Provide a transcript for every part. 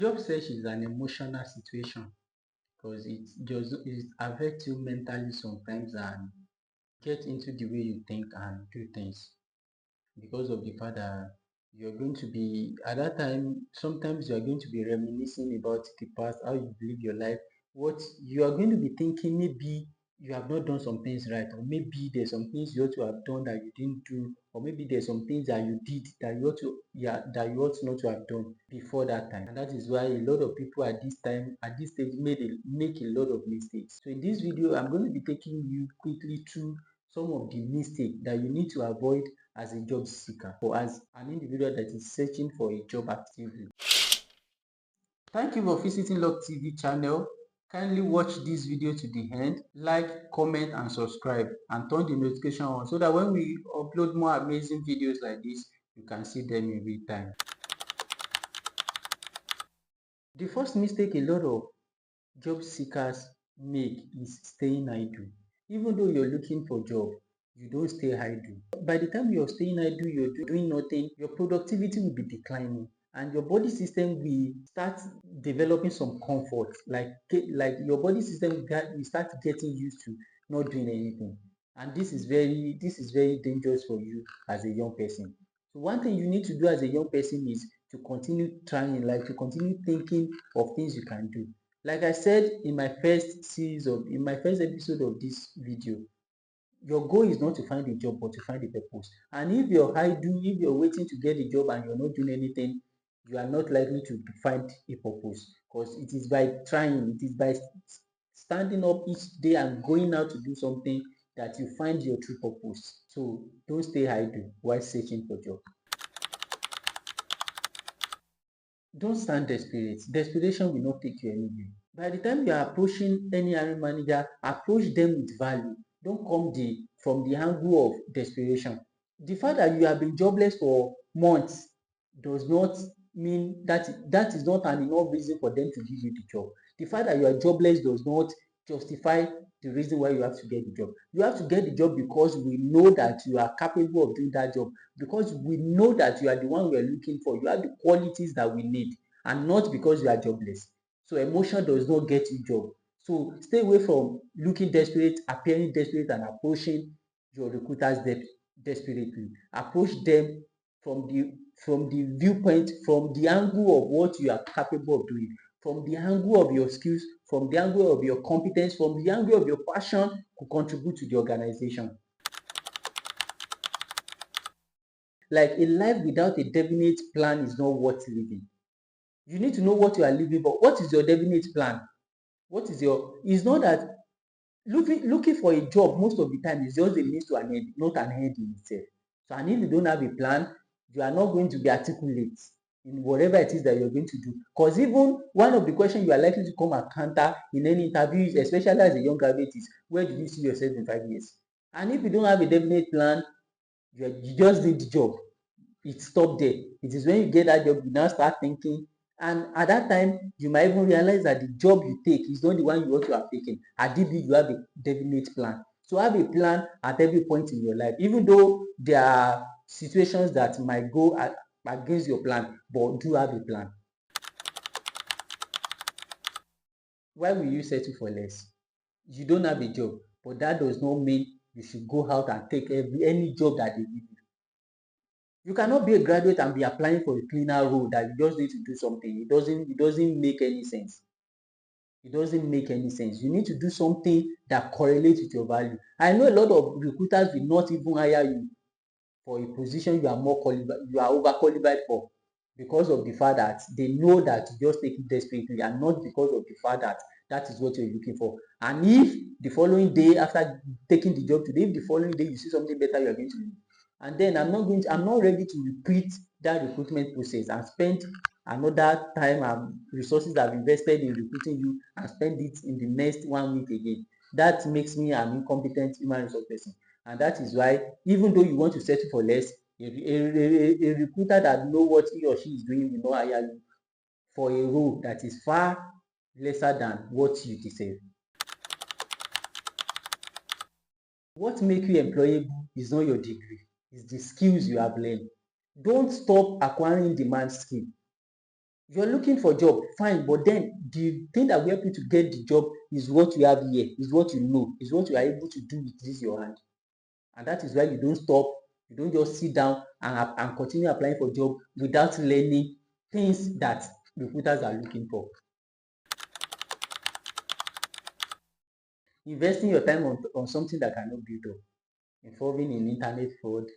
Job search is an emotional situation because it affects you mentally sometimes and get into the way you think and do things because of the fact that you're going to be at that time sometimes you are going to be reminiscing about the past, how you live your life, what you are going to be thinking. Maybe you have not done some things right, or maybe there's some things you ought to have done that you didn't do, or maybe there's some things that you did that you ought to, yeah, that you ought not to have done before that time. And that is why a lot of people at this time, at this stage, make a lot of mistakes. So in this video I'm going to be taking you quickly through some of the mistakes that you need to avoid as a job seeker or as an individual that is searching for a job actively. Thank you for visiting Log TV channel. Kindly watch this video to the end, like, comment and subscribe, and turn the notification on so that when we upload more amazing videos like this, you can see them in real time. The first mistake a lot of job seekers make is staying idle. Even though you're looking for job, you don't stay idle. By the time you're staying idle, you're doing nothing, your productivity will be declining and your body system will start developing some comfort. Like your body system will start getting used to not doing anything. And this is very dangerous for you as a young person. So one thing you need to do as a young person is to continue trying, like to continue thinking of things you can do. Like I said in my first episode of this video, your goal is not to find a job but to find a purpose. And if you're waiting to get a job and you're not doing anything, you are not likely to find a purpose, because it is by trying, it is by standing up each day and going out to do something that you find your true purpose. So don't stay idle while searching for job. Don't stand desperate. Desperation will not take you anywhere. By the time you are approaching any hiring manager, approach them with value. Don't come from the angle of desperation. The fact that you have been jobless for months does not mean that is not an enough reason for them to give you the job. The fact that you are jobless does not justify the reason why you have to get the job. You have to get the job because we know that you are capable of doing that job, because we know that you are the one we are looking for. You have the qualities that we need, and not because you are jobless. So emotion does not get you job. So stay away from looking desperate, appearing desperate, and approaching your recruiters desperately. Approach them from the viewpoint, from the angle of what you are capable of doing, from the angle of your skills, from the angle of your competence, from the angle of your passion to contribute to the organization. Like a life without a definite plan is not worth living. You need to know what you are living for. What is your definite plan? It's not that looking for a job most of the time is just a means to an end, not an end in itself. So, and if you don't have a plan, you are not going to be articulate in whatever it is that you're going to do. Because even one of the questions you are likely to come encounter in any interview, especially as a young graduate, is where do you see yourself in 5 years? And if you don't have a definite plan, you just did the job. It stopped there. It is when you get that job, you now start thinking, and at that time, you might even realize that the job you take is not the one you ought to have taken. Ideally, you have a definite plan. So have a plan at every point in your life, even though there are situations that might go against your plan, but do have a plan. Why will you settle for less? You don't have a job, but that does not mean you should go out and take any job that they give you. You cannot be a graduate and be applying for a cleaner role that you just need to do something. It doesn't make any sense. It doesn't make any sense. You need to do something that correlates with your value. I know a lot of recruiters will not even hire you for a position you are overqualified for, because of the fact that they know that you just take it desperately, and not because of the fact that that is what you're looking for. And if the following day, after taking the job today, if the following day you see something better, you are going to leave. And then I'm not ready to repeat that recruitment process and spend another time and resources I've invested in recruiting you and spend it in the next 1 week again. That makes me an incompetent human resource person. And that is why, even though you want to settle for less, a recruiter that know what he or she is doing will not hire you for a role that is far lesser than what you deserve. What makes you employable is not your degree, it's the skills you have learned. Don't stop acquiring demand skill. You're looking for job, fine, but then the thing that will help you to get the job is what you have here, is what you know, is what you are able to do with this your hand. And that is why you don't stop, you don't just sit down and continue applying for job without learning things that recruiters are looking for. Investing your time on something that cannot build up, involving in internet fraud,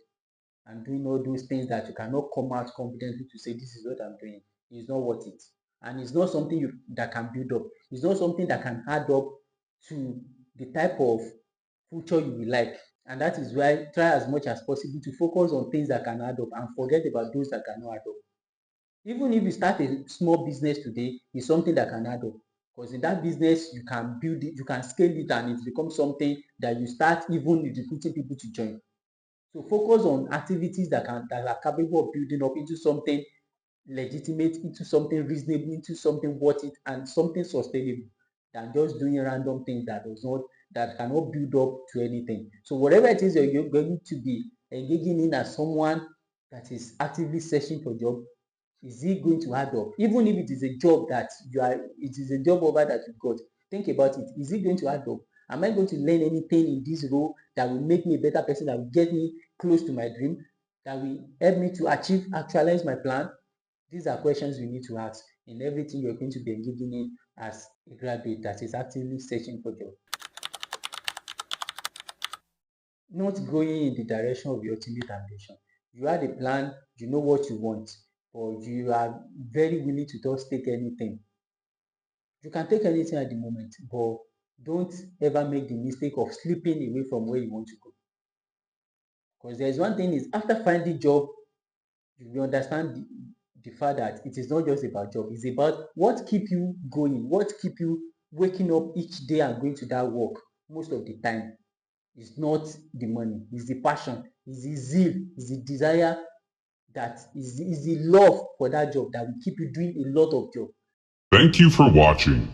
and doing all those things that you cannot come out confidently to say this is what I'm doing is not worth it. And it's not something that can build up. It's not something that can add up to the type of future you will like. And that is why try as much as possible to focus on things that can add up and forget about those that cannot add up. Even if you start a small business today, it's something that can add up. Because in that business, you can build it, you can scale it, and it becomes something that you start even recruiting people to join. So focus on activities that are capable of building up into something legitimate, into something reasonable, into something worth it, and something sustainable, than just doing random things that cannot build up to anything. So whatever it is you're going to be engaging in as someone that is actively searching for job, is it going to add up? Even if it is a job that it is a job offer that you got, think about it. Is it going to add up? Am I going to learn anything in this role that will make me a better person, that will get me close to my dream, that will help me to actualize my plan? These are questions you need to ask in everything you're going to be engaging in as a graduate that is actively searching for job. Not going in the direction of your ultimate ambition. You had a plan, you know what you want, but you are very willing to just take anything. You can take anything at the moment, but don't ever make the mistake of slipping away from where you want to go. Because there's one thing is, after finding job, you understand the fact that it is not just about job, it's about what keep you going, what keep you waking up each day and going to that work most of the time. Is not the money, it's the passion, it's the zeal, it's the desire, that is the love for that job that will keep you doing a lot of job. Thank you for watching.